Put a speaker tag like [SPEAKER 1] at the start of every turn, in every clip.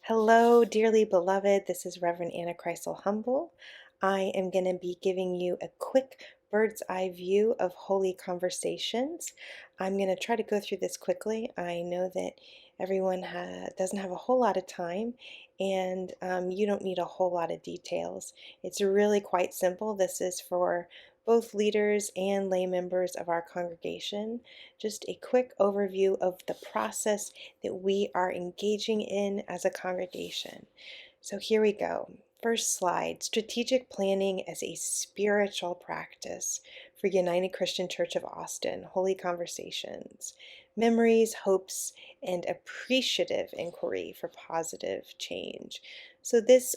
[SPEAKER 1] Hello, dearly beloved. This is Reverend Anna Kreisel Humble. I am going to be giving you a quick bird's eye view of Holy Conversations. I'm going to try to go through this quickly. I know that everyone doesn't have a whole lot of time, and you don't need a whole lot of details. It's really quite simple. This is for both leaders and lay members of our congregation. Just a quick overview of the process that we are engaging in as a congregation. So here we go. First slide, strategic planning as a spiritual practice for United Christian Church of Austin, Holy Conversations, memories, hopes, and appreciative inquiry for positive change. So this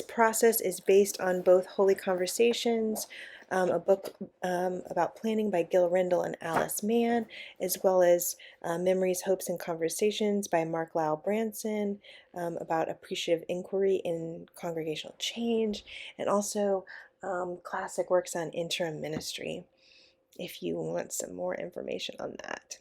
[SPEAKER 1] process is based on both Holy Conversations, a book about planning by Gil Rendell and Alice Mann, as well as Memories, Hopes, and Conversations by Mark Lyle Branson, about appreciative inquiry in congregational change, and also classic works on interim ministry, if you want some more information on that.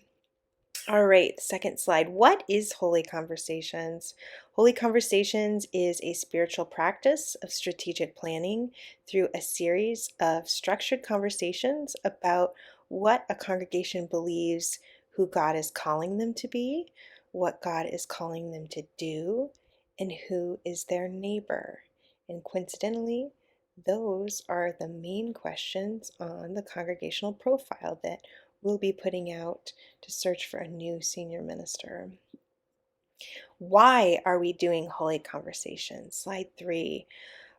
[SPEAKER 1] All right, second slide. What is Holy Conversations? Holy Conversations is a spiritual practice of strategic planning through a series of structured conversations about what a congregation believes who God is calling them to be, what God is calling them to do, and who is their neighbor. And coincidentally, those are the main questions on the congregational profile that we'll be putting out to search for a new senior minister. Why are we doing Holy Conversations? Slide 3.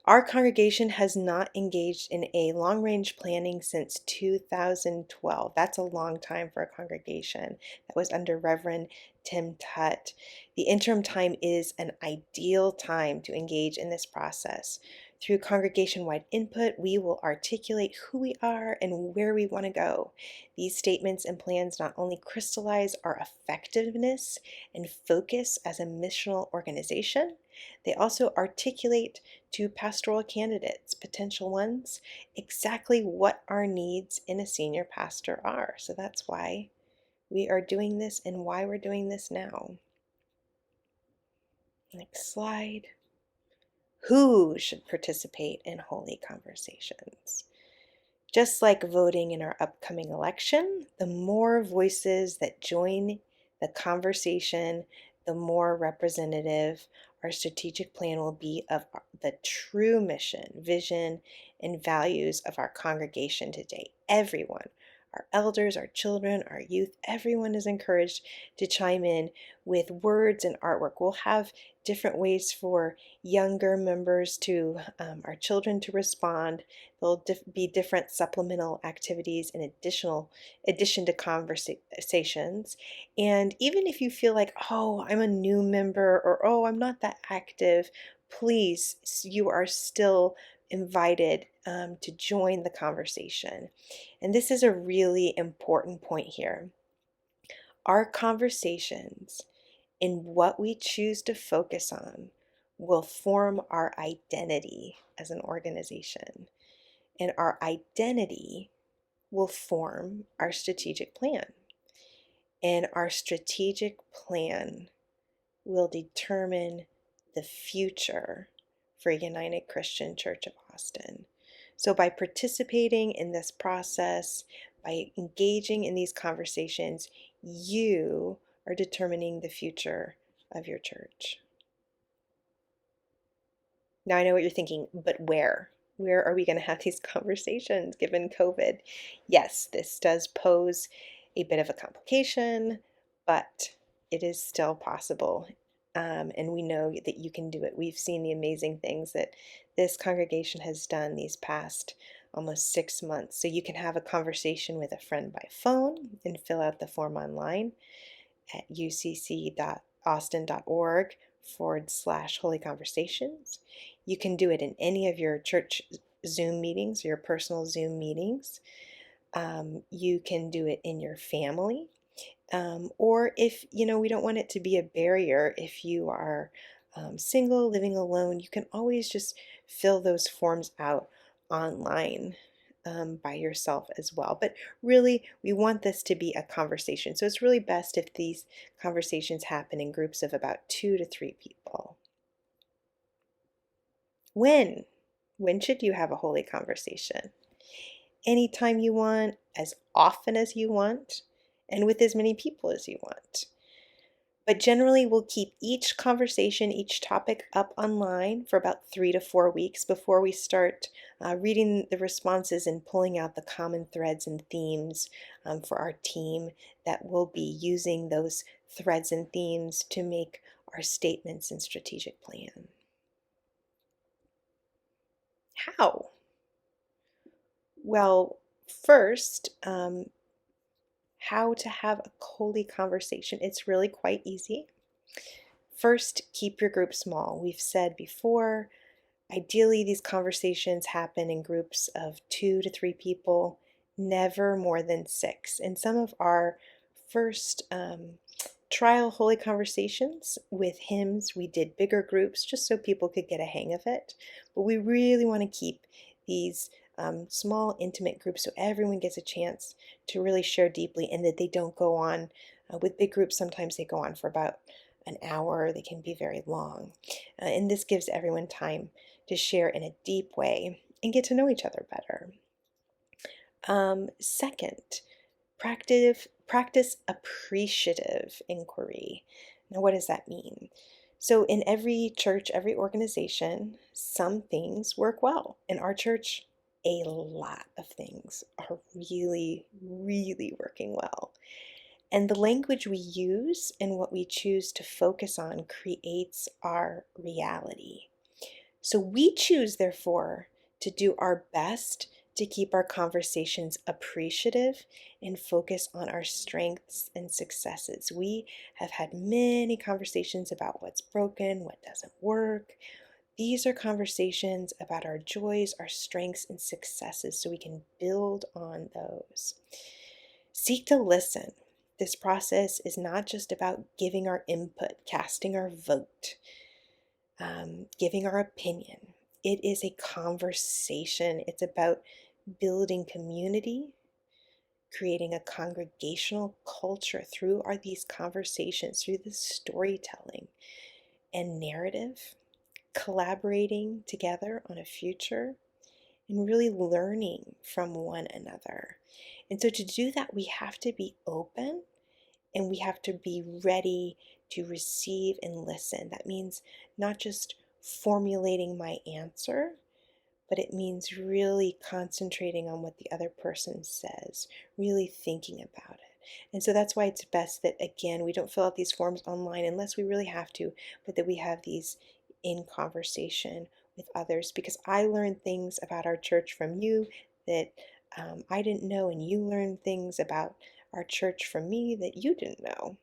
[SPEAKER 1] Our congregation has not engaged in a long-range planning since 2012. That's a long time for a congregation. That was under Reverend Tim Tutt. The interim time is an ideal time to engage in this process. Through congregation-wide input, we will articulate who we are and where we want to go. These statements and plans not only crystallize our effectiveness and focus as a missional organization, they also articulate to pastoral candidates, potential ones, exactly what our needs in a senior pastor are. So that's why we are doing this and why we're doing this now. Next slide. Who should participate in Holy Conversations? Just like voting in our upcoming election, the more voices that join the conversation, the more representative our strategic plan will be of the true mission, vision, and values of our congregation today. Everyone, our elders, our children, our youth, everyone is encouraged to chime in with words and artwork. We'll have different ways for younger members our children to respond. There'll be different supplemental activities in addition to conversations. And even if you feel like, oh, I'm a new member, or oh, I'm not that active, please, you are still invited to join the conversation. And this is a really important point here. Our conversations and what we choose to focus on will form our identity as an organization. And our identity will form our strategic plan. And our strategic plan will determine the future for United Christian Church of Austin. So by participating in this process, by engaging in these conversations, you are determining the future of your church. Now I know what you're thinking, but where? Where are we going to have these conversations given COVID? Yes, this does pose a bit of a complication, but it is still possible. And we know that you can do it. We've seen the amazing things that this congregation has done these past almost 6 months. So you can have a conversation with a friend by phone and fill out the form online at ucc.austin.org/Holy Conversations. You can do it in any of your church Zoom meetings, your personal Zoom meetings. You can do it in your family. Or if, we don't want it to be a barrier, if you are single, living alone, you can always just fill those forms out online. by yourself as well. But really, we want this to be a conversation. So it's really best if these conversations happen in groups of about 2 to 3 people. When? When should you have a holy conversation? Anytime you want, as often as you want, and with as many people as you want. But generally, we'll keep each conversation, each topic up online for about 3 to 4 weeks before we start reading the responses and pulling out the common threads and themes for our team that will be using those threads and themes to make our statements and strategic plan. How? Well, first, how to have a holy conversation. It's really quite easy. First, keep your group small. We've said before, ideally these conversations happen in groups of 2 to 3 people, never more than 6. In some of our first trial holy conversations with hymns, we did bigger groups just so people could get a hang of it. But we really want to keep these small, intimate groups so everyone gets a chance to really share deeply and that they don't go on. With big groups, sometimes they go on for about an hour, they can be very long. And this gives everyone time to share in a deep way and get to know each other better. Second, practice appreciative inquiry. Now, what does that mean? So, in every church, every organization, some things work well. In our church, a lot of things are really, really working well. And the language we use and what we choose to focus on creates our reality. So we choose, therefore, to do our best to keep our conversations appreciative and focus on our strengths and successes. We have had many conversations about what's broken, what doesn't work. These are conversations about our joys, our strengths, and successes so we can build on those. Seek to listen. This process is not just about giving our input, casting our vote, giving our opinion. It is a conversation. It's about building community, creating a congregational culture through these conversations, through the storytelling and narrative, collaborating together on a future, and really learning from one another. And so to do that, we have to be open and we have to be ready to receive and listen. That means not just formulating my answer, but it means really concentrating on what the other person says, really thinking about it. And so that's why it's best that, again, we don't fill out these forms online unless we really have to, but that we have these in conversation with others, because I learned things about our church from you that I didn't know, and you learned things about our church from me that you didn't know.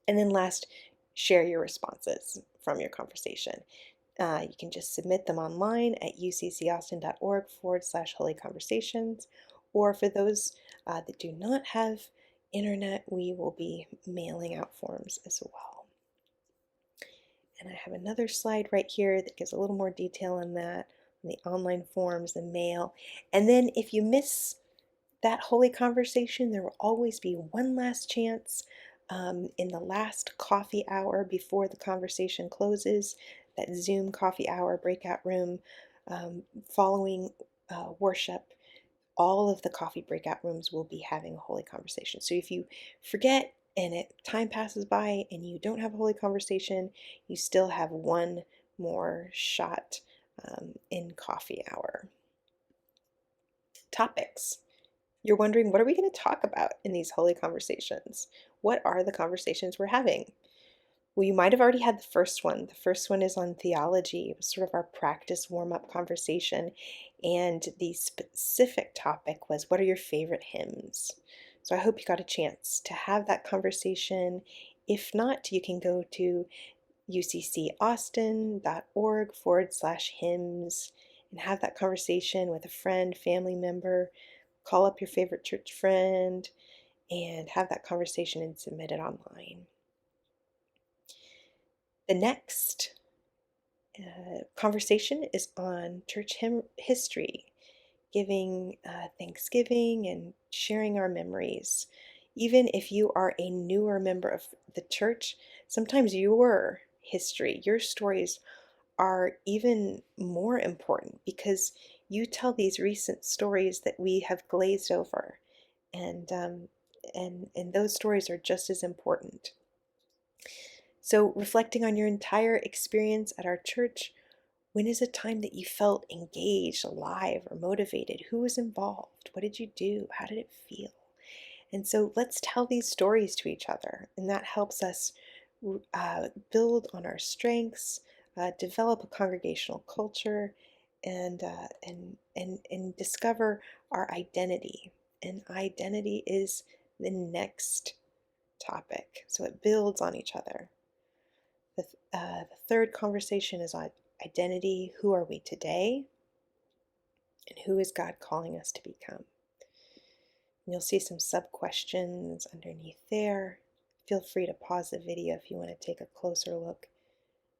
[SPEAKER 1] And then last, share your responses from your conversation. You can just submit them online at uccaustin.org/holy conversations. Or for those that do not have internet, we will be mailing out forms as well. And I have another slide right here that gives a little more detail on that, on the online forms, the mail. And then if you miss that holy conversation, there will always be one last chance in the last coffee hour before the conversation closes, that Zoom coffee hour breakout room following worship. All of the coffee breakout rooms will be having a holy conversation. So if you forget and time passes by and you don't have a holy conversation, you still have one more shot in coffee hour. Topics. You're wondering, what are we going to talk about in these holy conversations? What are the conversations we're having? Well, you might have already had the first one. The first one is on theology. It was sort of our practice warm-up conversation. And the specific topic was, what are your favorite hymns? So I hope you got a chance to have that conversation. If not, you can go to uccaustin.org/hymns and have that conversation with a friend, family member. Call up your favorite church friend and have that conversation and submit it online. The next conversation is on church hymn history. giving Thanksgiving and sharing our memories. Even if you are a newer member of the church, sometimes your history, your stories are even more important because you tell these recent stories that we have glazed over, and and those stories are just as important. So, reflecting on your entire experience at our church, when is a time that you felt engaged, alive, or motivated? Who was involved? What did you do? How did it feel? And so let's tell these stories to each other, and that helps us build on our strengths, develop a congregational culture, and discover our identity. And identity is the next topic, so it builds on each other. The third conversation is on identity. Who are we today? And who is God calling us to become? And you'll see some sub-questions underneath there. Feel free to pause the video if you want to take a closer look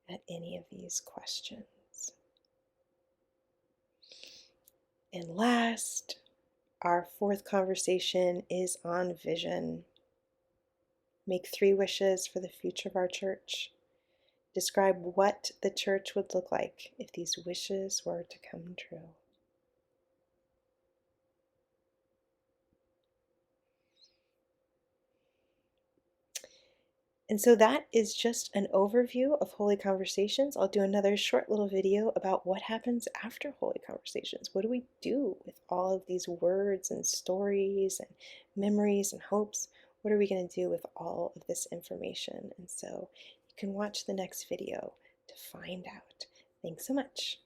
[SPEAKER 1] at any of these questions. And last, our fourth conversation is on vision. Make 3 wishes for the future of our church. Describe what the church would look like if these wishes were to come true. And so that is just an overview of Holy Conversations. I'll do another short little video about what happens after Holy Conversations. What do we do with all of these words and stories and memories and hopes? What are we going to do with all of this information? And so you can watch the next video to find out. Thanks so much.